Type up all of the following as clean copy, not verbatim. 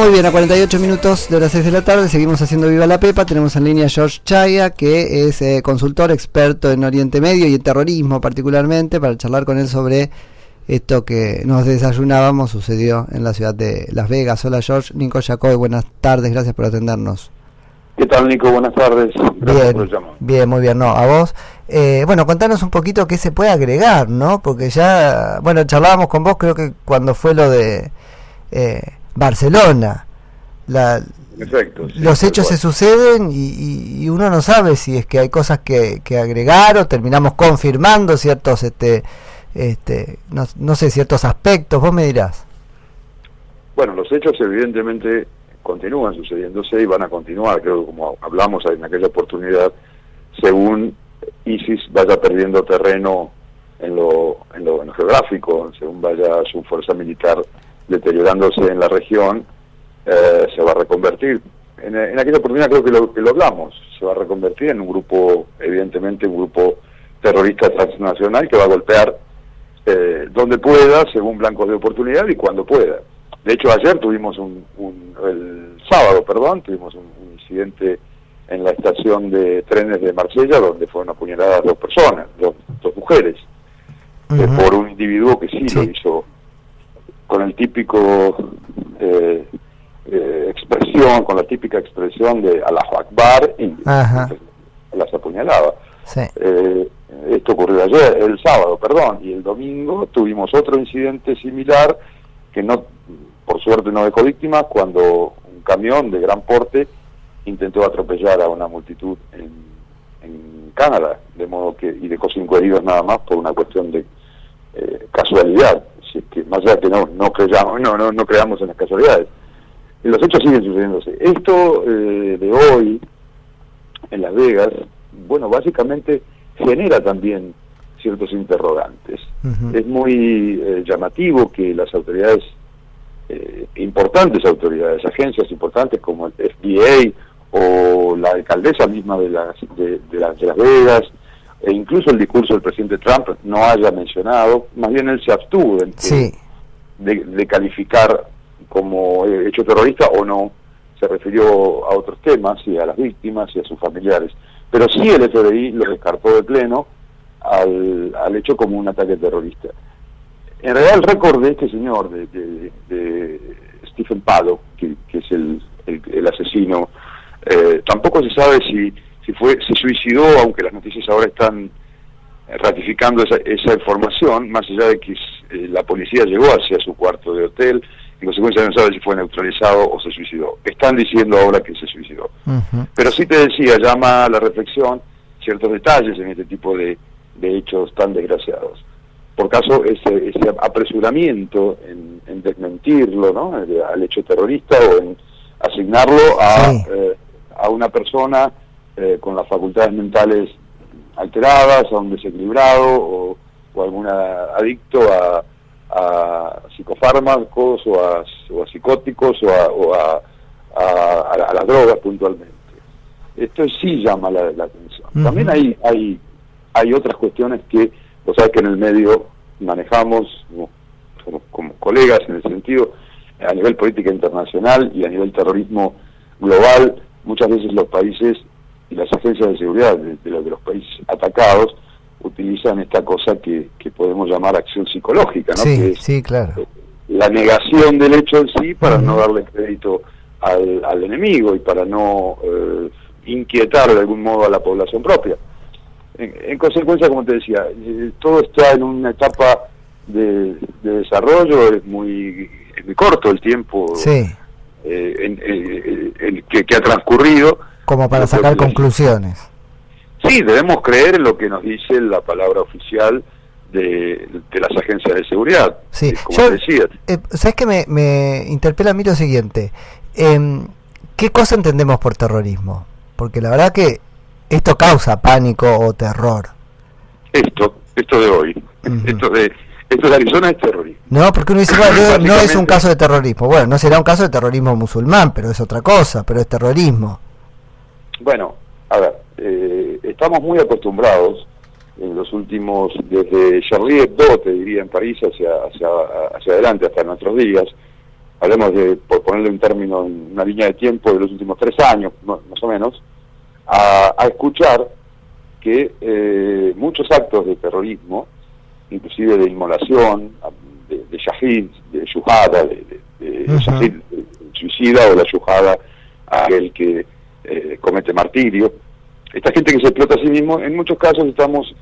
Muy bien, a 48 minutos de las 6 de la tarde seguimos haciendo Viva la Pepa. Tenemos en línea a George Chaya, que es consultor experto en Oriente Medio y en terrorismo particularmente, para charlar con él sobre esto que nos desayunábamos, sucedió en la ciudad de Las Vegas. Hola George, Nico Jacob, buenas tardes, gracias por atendernos. ¿Qué tal, Nico? Buenas tardes. Gracias por el llamado. Bien, muy bien, no, a vos. Bueno, contanos un poquito qué se puede agregar, ¿no? Porque ya, bueno, charlábamos con vos, creo que cuando fue lo de Barcelona. Perfecto, sí, los hechos se suceden y uno no sabe si es que hay cosas que agregar o terminamos confirmando ciertos, no sé, ciertos aspectos. Vos me dirás. Bueno, los hechos evidentemente continúan sucediéndose y van a continuar, creo que como hablamos en aquella oportunidad, según ISIS vaya perdiendo terreno en lo geográfico, según vaya su fuerza militar deteriorándose en la región, se va a reconvertir. En aquella oportunidad creo que lo hablamos, se va a reconvertir en un grupo, evidentemente un grupo terrorista transnacional que va a golpear donde pueda, según blancos de oportunidad y cuando pueda. De hecho, ayer tuvimos el sábado, tuvimos un incidente en la estación de trenes de Marsella, donde fueron apuñaladas dos personas, dos mujeres, por un individuo que sí lo hizo con el típico con la típica expresión de Allahu Akbar, y las apuñalaba. Sí. Esto ocurrió ayer, el sábado, y el domingo tuvimos otro incidente similar que por suerte no dejó víctimas, cuando un camión de gran porte intentó atropellar a una multitud en Canadá, de modo que y dejó 5 heridos nada más por una cuestión de casualidad. Así que más allá que no creamos en las casualidades, los hechos siguen sucediéndose. Esto de hoy en Las Vegas, bueno, básicamente genera también ciertos interrogantes. Es muy llamativo que las autoridades, agencias importantes como el FDA o la alcaldesa misma de Las Vegas, e incluso el discurso del presidente Trump no haya mencionado, más bien él se abstuvo de calificar como hecho terrorista o no, se refirió a otros temas y a las víctimas y a sus familiares, pero sí el FBI lo descartó de pleno al hecho como un ataque terrorista. En realidad el récord de este señor, de Stephen Paddock, que es el asesino, tampoco se sabe si se suicidó, aunque las noticias ahora están ratificando esa información, más allá de que la policía llegó hacia su cuarto de hotel, en consecuencia no sabe si fue neutralizado o se suicidó. Están diciendo ahora que se suicidó. Pero sí te decía, llama a la reflexión ciertos detalles en este tipo de hechos tan desgraciados. Por caso, ese apresuramiento en desmentirlo, ¿no?, al hecho terrorista, o en asignarlo a una persona con las facultades mentales alteradas, a un desequilibrado o algún adicto a psicofármacos o a psicóticos o a las drogas puntualmente. Esto sí llama la atención. También hay otras cuestiones que, vos sabés que en el medio manejamos como colegas en el sentido, a nivel política internacional y a nivel terrorismo global, muchas veces los países y las agencias de seguridad de los países atacados utilizan esta cosa que podemos llamar acción psicológica, ¿no? Que es, claro, la negación del hecho en sí para no darle crédito al enemigo y para no inquietar de algún modo a la población propia. En consecuencia, como te decía, todo está en una etapa de desarrollo, es muy corto el tiempo que ha transcurrido. Como para sacar conclusiones. Sí, debemos creer en lo que nos dice la palabra oficial de las agencias de seguridad. Sí, como te decía. ¿Sabes qué me interpela a mí lo siguiente? ¿Qué cosa entendemos por terrorismo? Porque la verdad que esto causa pánico o terror. Esto de hoy, esto de Arizona es terrorismo. No, porque uno dice, bueno, no es un caso de terrorismo. Bueno, no será un caso de terrorismo musulmán, pero es otra cosa, pero es terrorismo. Bueno, a ver, estamos muy acostumbrados en los últimos, desde Charlie Hebdo, te diría, en París hacia adelante, hasta nuestros días, hablemos de, por ponerle un término, en una línea de tiempo de los últimos 3 años, más o menos, a escuchar que muchos actos de terrorismo, inclusive de inmolación, de shahid, de shuhada, de shahid, suicida, o la shuhada, aquel que comete martirio, esta gente que se explota a sí mismo, en muchos casos estamos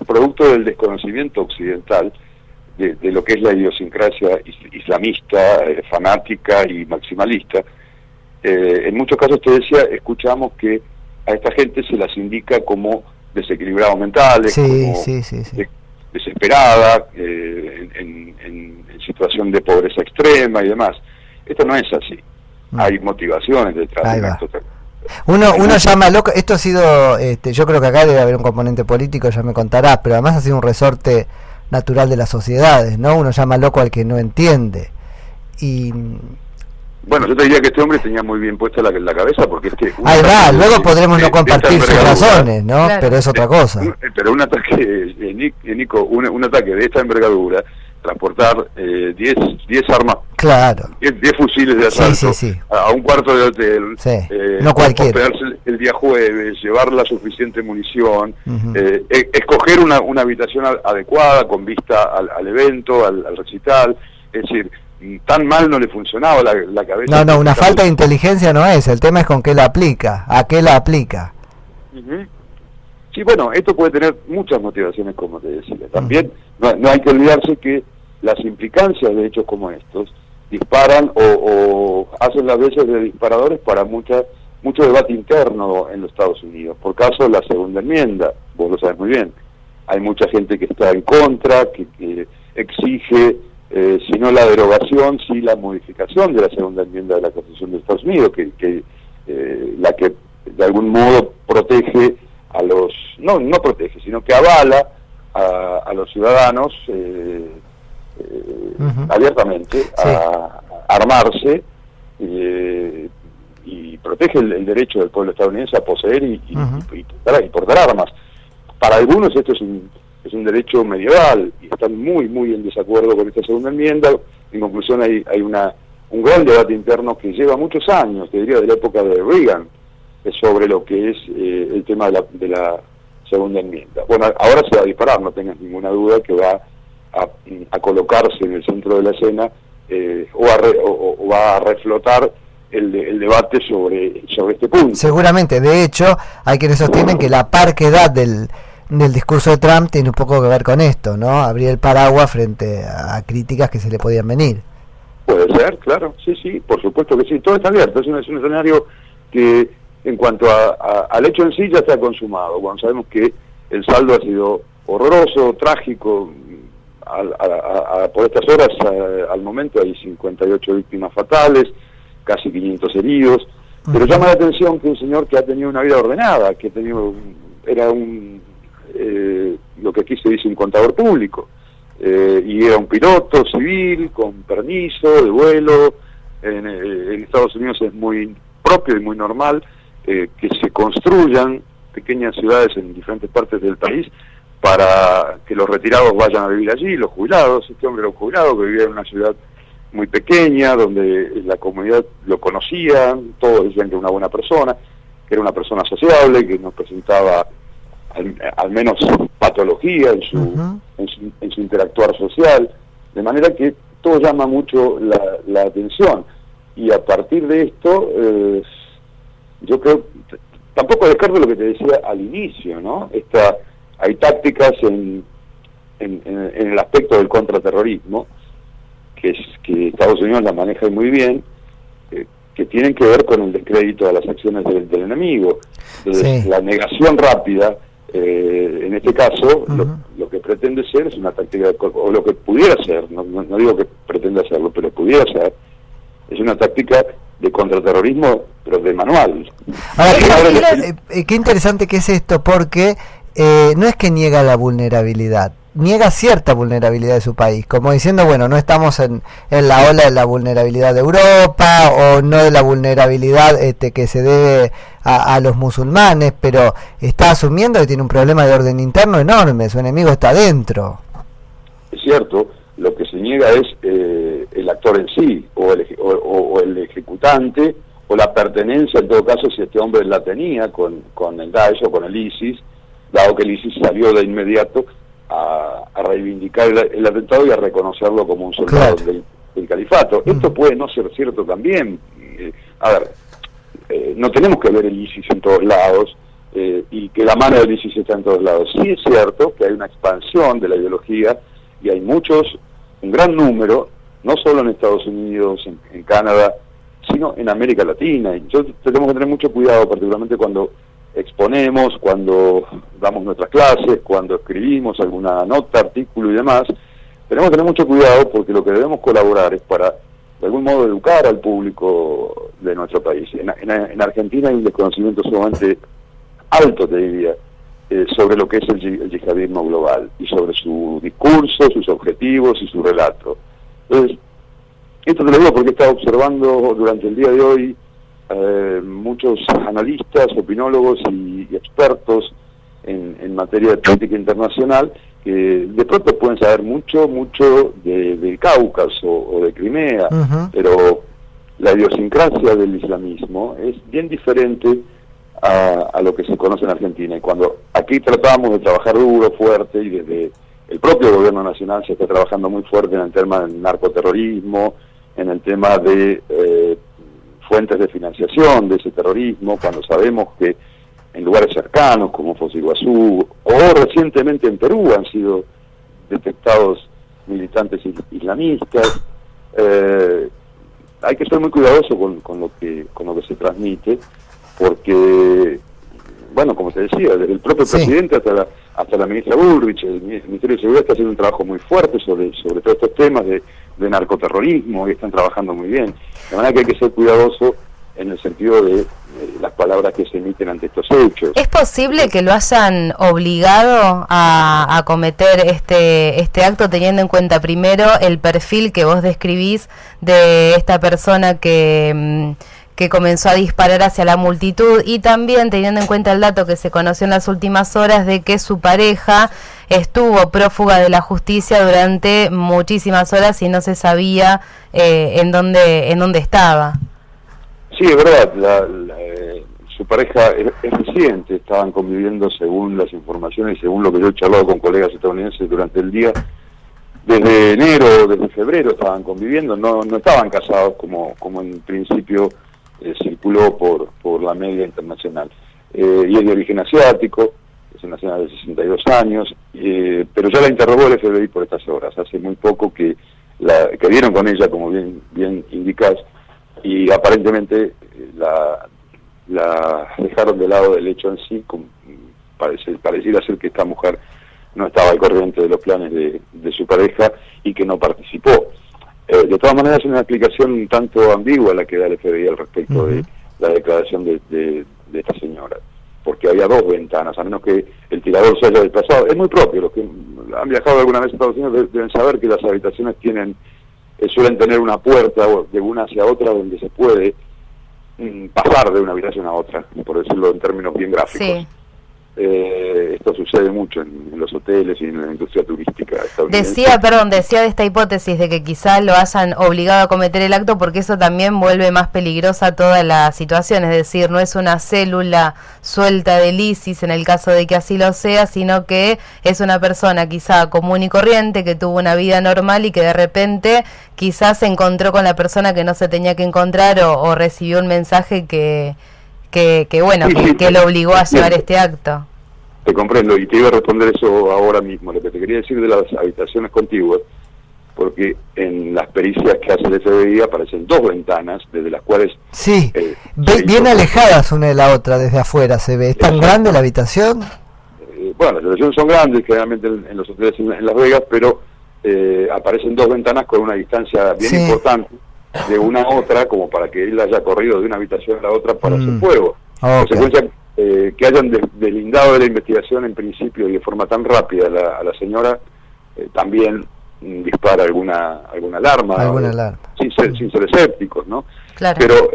producto del desconocimiento occidental de lo que es la idiosincrasia islamista, fanática y maximalista. En muchos casos, te decía, escuchamos que a esta gente se las indica como desequilibrados mentales, como desesperada, en situación de pobreza extrema y demás. Esto no es así. Hay motivaciones detrás de esto. Uno llama loco, esto ha sido, yo creo que acá debe haber un componente político, ya me contarás, pero además ha sido un resorte natural de las sociedades, ¿no? Uno llama loco al que no entiende. Y bueno, yo te diría que este hombre tenía muy bien puesta la cabeza, porque ahí va, luego podremos no compartir sus razones, ¿no? Claro. Pero es otra cosa. Pero un ataque, Nico, un ataque de esta envergadura, transportar 10 armas, claro, 10 fusiles de asalto a un cuarto de hotel, no cualquiera, hospedarse el día jueves, llevar la suficiente munición, escoger una habitación adecuada con vista al evento, al recital, es decir, tan mal no le funcionaba la cabeza. No, una falta de inteligencia no es, el tema es con qué la aplica, a qué la aplica. Sí, bueno, esto puede tener muchas motivaciones, como te decía. También no hay que olvidarse que las implicancias de hechos como estos disparan o hacen las veces de disparadores para mucho debate interno en los Estados Unidos. Por caso, la segunda enmienda, vos lo sabes muy bien. Hay mucha gente que está en contra, que exige, si no la derogación, sí la modificación de la segunda enmienda de la Constitución de Estados Unidos, la que de algún modo protege a los, no protege, sino que avala a los ciudadanos abiertamente a armarse, y protege el derecho del pueblo estadounidense a poseer y portar armas. Para algunos esto es un derecho medieval y están muy en desacuerdo con esta segunda enmienda. En conclusión, hay un gran debate interno que lleva muchos años, te diría de la época de Reagan, sobre lo que es el tema de la segunda enmienda. Bueno, ahora se va a disparar, no tengas ninguna duda que va a colocarse en el centro de la escena, o va a reflotar el debate sobre este punto. Seguramente, de hecho, hay quienes sostienen que la parquedad del discurso de Trump tiene un poco que ver con esto, ¿no? Abrir el paraguas frente a críticas que se le podían venir. Puede ser, claro, sí, por supuesto que sí, todo está abierto, es un escenario que en cuanto al hecho en sí ya está consumado, cuando sabemos que el saldo ha sido horroroso, trágico. Por estas horas, al momento hay 58 víctimas fatales, casi 500 heridos, pero llama la atención que un señor que ha tenido una vida ordenada, que era lo que aquí se dice un contador público, y era un piloto civil con permiso de vuelo. En Estados Unidos es muy propio y muy normal que se construyan pequeñas ciudades en diferentes partes del país para que los retirados vayan a vivir allí, los jubilados. Este hombre era un jubilado que vivía en una ciudad muy pequeña, donde la comunidad lo conocía, todos decían que era una buena persona, que era una persona sociable, que no presentaba al menos patología en su interactuar social, de manera que todo llama mucho la atención. Y a partir de esto, yo creo, tampoco descarto lo que te decía al inicio, ¿no? Hay tácticas en el aspecto del contraterrorismo, que Estados Unidos la maneja muy bien, que tienen que ver con el descrédito de las acciones del enemigo. Entonces, la negación rápida, en este caso, lo que pretende ser es una táctica, o lo que pudiera ser, no digo que pretenda hacerlo, pero pudiera ser, es una táctica de contraterrorismo, pero de manual. Ahora, qué interesante que es esto, porque no es que niega la vulnerabilidad, niega cierta vulnerabilidad de su país, como diciendo, bueno, no estamos en la ola de la vulnerabilidad de Europa, o no de la vulnerabilidad que se debe a los musulmanes, pero está asumiendo que tiene un problema de orden interno enorme, su enemigo está adentro. Es cierto, Lo que se niega es el actor en sí, o el ejecutante, o la pertenencia, en todo caso, si este hombre la tenía con el Daesh o con el ISIS, dado que el ISIS salió de inmediato a reivindicar el atentado y a reconocerlo como un soldado del califato. Esto puede no ser cierto también. A ver, no tenemos que ver el ISIS en todos lados, y que la mano del ISIS está en todos lados. Sí es cierto que hay una expansión de la ideología, y hay un gran número, no solo en Estados Unidos, en Canadá, sino en América Latina. Y nosotros tenemos que tener mucho cuidado, particularmente cuando exponemos, cuando damos nuestras clases, cuando escribimos alguna nota, artículo y demás. Tenemos que tener mucho cuidado, porque lo que debemos colaborar es para, de algún modo, educar al público de nuestro país. En Argentina hay un desconocimiento sumamente alto, te diría, sobre lo que es el yihadismo global, y sobre su discurso, sus objetivos y su relato. Entonces, esto te lo digo porque he estado observando durante el día de hoy muchos analistas, opinólogos y expertos en materia de política internacional, que de pronto pueden saber mucho del Cáucaso o de Crimea, pero la idiosincrasia del islamismo es bien diferente a lo que se conoce en Argentina. Y cuando aquí tratamos de trabajar duro, fuerte, y desde el propio gobierno nacional se está trabajando muy fuerte en el tema del narcoterrorismo, en el tema de fuentes de financiación de ese terrorismo, cuando sabemos que en lugares cercanos como Foz de Iguazú o recientemente en Perú han sido detectados militantes islamistas, hay que ser muy cuidadoso con lo que se transmite, porque, bueno, como te decía, desde el propio presidente hasta la ministra Bullrich, el Ministerio de Seguridad está haciendo un trabajo muy fuerte sobre todos estos temas de narcoterrorismo, y están trabajando muy bien. De manera que hay que ser cuidadoso en el sentido de las palabras que se emiten ante estos hechos. ¿Es posible que lo hayan obligado a cometer este acto, teniendo en cuenta primero el perfil que vos describís de esta persona que comenzó a disparar hacia la multitud, y también teniendo en cuenta el dato que se conoció en las últimas horas de que su pareja estuvo prófuga de la justicia durante muchísimas horas y no se sabía en dónde estaba? Sí, es verdad, su pareja es reciente, estaban conviviendo, según las informaciones y según lo que yo he charlado con colegas estadounidenses durante el día, desde enero, desde febrero estaban conviviendo, no estaban casados como en principio circuló por la media internacional. Y es de origen asiático, es una señora de 62 años, pero ya la interrogó el FBI por estas horas, hace muy poco que dieron con ella, como bien indicás, y aparentemente la dejaron de lado del hecho en sí, pareciera ser que esta mujer no estaba al corriente de los planes de su pareja y que no participó. De todas maneras, es una explicación un tanto ambigua la que da el FBI al respecto de la declaración de esta señora, porque había dos ventanas, a menos que el tirador se haya desplazado. Es muy propio, los que han viajado alguna vez a Estados Unidos deben saber que las habitaciones suelen tener una puerta de una hacia otra donde se puede pasar de una habitación a otra, por decirlo en términos bien gráficos. Sí. Esto sucede mucho en los hoteles y en la industria turística estadounidense. Decía de esta hipótesis de que quizá lo hayan obligado a cometer el acto, porque eso también vuelve más peligrosa toda la situación, es decir, no es una célula suelta del ISIS en el caso de que así lo sea, sino que es una persona quizá común y corriente que tuvo una vida normal y que de repente quizás se encontró con la persona que no se tenía que encontrar o recibió un mensaje que lo obligó a llevar este acto. Te comprendo, y te iba a responder eso ahora mismo, lo que te quería decir de las habitaciones contiguas, porque en las pericias que hace el FBI aparecen dos ventanas, desde las cuales... Sí, bien alejadas una de la otra, desde afuera se ve. ¿Es tan grande la habitación? Bueno, las habitaciones son grandes, generalmente en los hoteles en Las Vegas, pero aparecen dos ventanas con una distancia bien importante de una a otra, como para que él haya corrido de una habitación a la otra para hacer fuego. En consecuencia, que hayan deslindado de la investigación en principio y de forma tan rápida a la señora, también dispara alguna alarma. Sin ser escépticos, ¿no? Claro. Pero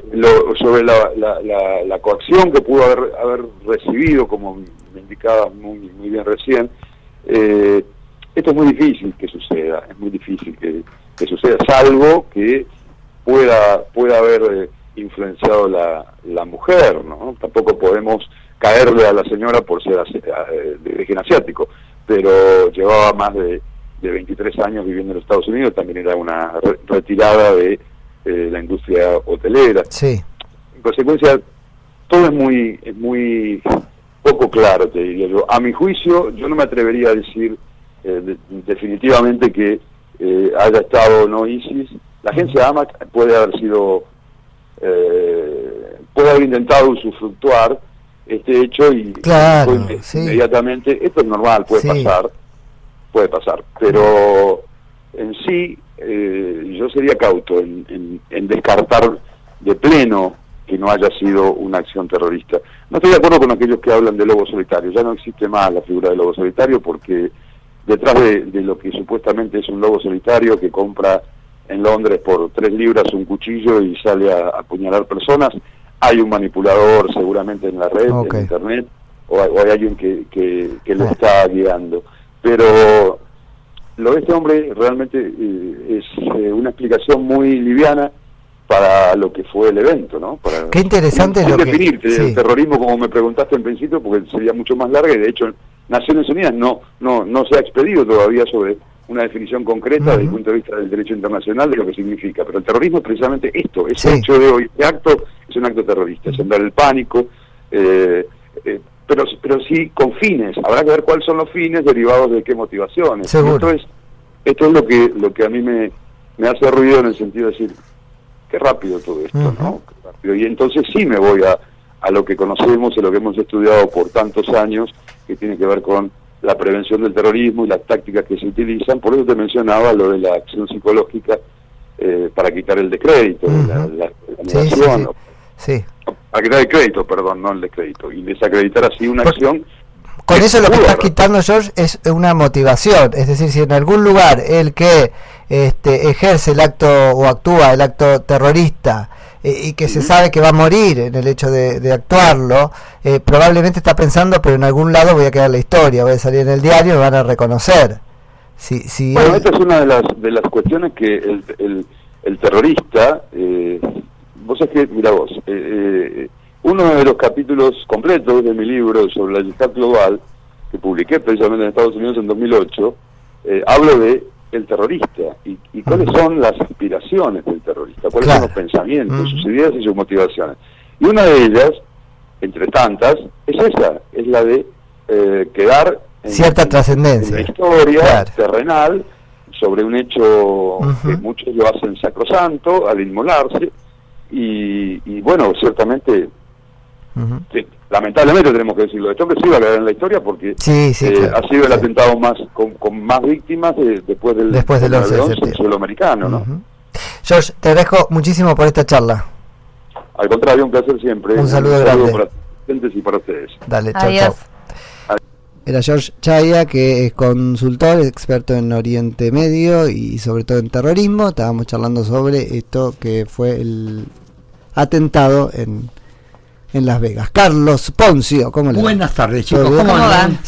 sobre la coacción que pudo haber recibido, como me indicaba muy bien recién, esto es muy difícil que suceda, es muy difícil que suceda, salvo que pueda haber influenciado la mujer, ¿no? Tampoco podemos caerle a la señora por ser de origen asiático, pero llevaba más de 23 años viviendo en los Estados Unidos, también era una retirada de la industria hotelera. Sí. En consecuencia, todo es muy poco claro, te diría yo. A mi juicio, yo no me atrevería a decir definitivamente que haya estado o no ISIS. La agencia AMAC puede haber intentado usufructuar este hecho y claro, inmediatamente, esto es normal, puede pasar, pero en sí yo sería cauto en descartar de pleno que no haya sido una acción terrorista. No estoy de acuerdo con aquellos que hablan de lobo solitario, ya no existe más la figura de lobo solitario, porque detrás de lo que supuestamente es un lobo solitario que compra en Londres por 3 libras un cuchillo y sale a apuñalar personas, hay un manipulador seguramente en la red, en internet, o hay alguien que lo está guiando. Pero lo de este hombre realmente es una explicación muy liviana para lo que fue el evento, ¿no? Qué interesante no lo que... definirte el terrorismo como me preguntaste en principio, porque sería mucho más larga, y de hecho Naciones Unidas no se ha expedido todavía sobre una definición concreta desde el punto de vista del derecho internacional de lo que significa, pero el terrorismo es precisamente esto, ese hecho de hoy, este acto es un acto terrorista, sembrar el pánico, pero sí con fines, habrá que ver cuáles son los fines derivados de qué motivaciones. Esto es lo que a mí me hace ruido, en el sentido de decir, qué rápido todo esto, ¿no? Qué rápido. Y entonces sí me voy a lo que conocemos y lo que hemos estudiado por tantos años, que tiene que ver con la prevención del terrorismo y las tácticas que se utilizan. Por eso te mencionaba lo de la acción psicológica para quitar el descrédito, la negación, para quitar el crédito, perdón, no el descrédito, y desacreditar así una acción. Con eso lo que estás quitando, George, es una motivación. Es decir, si en algún lugar el que ejerce el acto o actúa el acto terrorista y que se sabe que va a morir en el hecho de actuarlo, probablemente está pensando, pero en algún lado voy a quedar la historia, voy a salir en el diario y me van a reconocer. Bueno, esta es una de las cuestiones que el terrorista, vos sabés que, mira vos, uno de los capítulos completos de mi libro sobre la yihad global, que publiqué precisamente en Estados Unidos en 2008, hablo de el terrorista y cuáles son las aspiraciones del terrorista, cuáles son los pensamientos, sus ideas y sus motivaciones. Y una de ellas, entre tantas, es esa, es la de quedar cierta trascendencia en la historia terrenal sobre un hecho que muchos lo hacen sacrosanto al inmolarse, y bueno, ciertamente lamentablemente tenemos que decirlo, este hombre sí va a quedar en la historia porque ha sido el atentado más con más víctimas después del 11 de suelo americano, ¿no? George, te agradezco muchísimo por esta charla. Al contrario, un placer siempre. Un saludo grande para los clientes y para ustedes. Dale, chao, chao. Era George Chaya, que es consultor, experto en Oriente Medio y sobre todo en terrorismo. Estábamos charlando sobre esto que fue el atentado en Las Vegas. Carlos Poncio, ¿cómo le va? Buenas tardes, chicos. ¿Cómo van?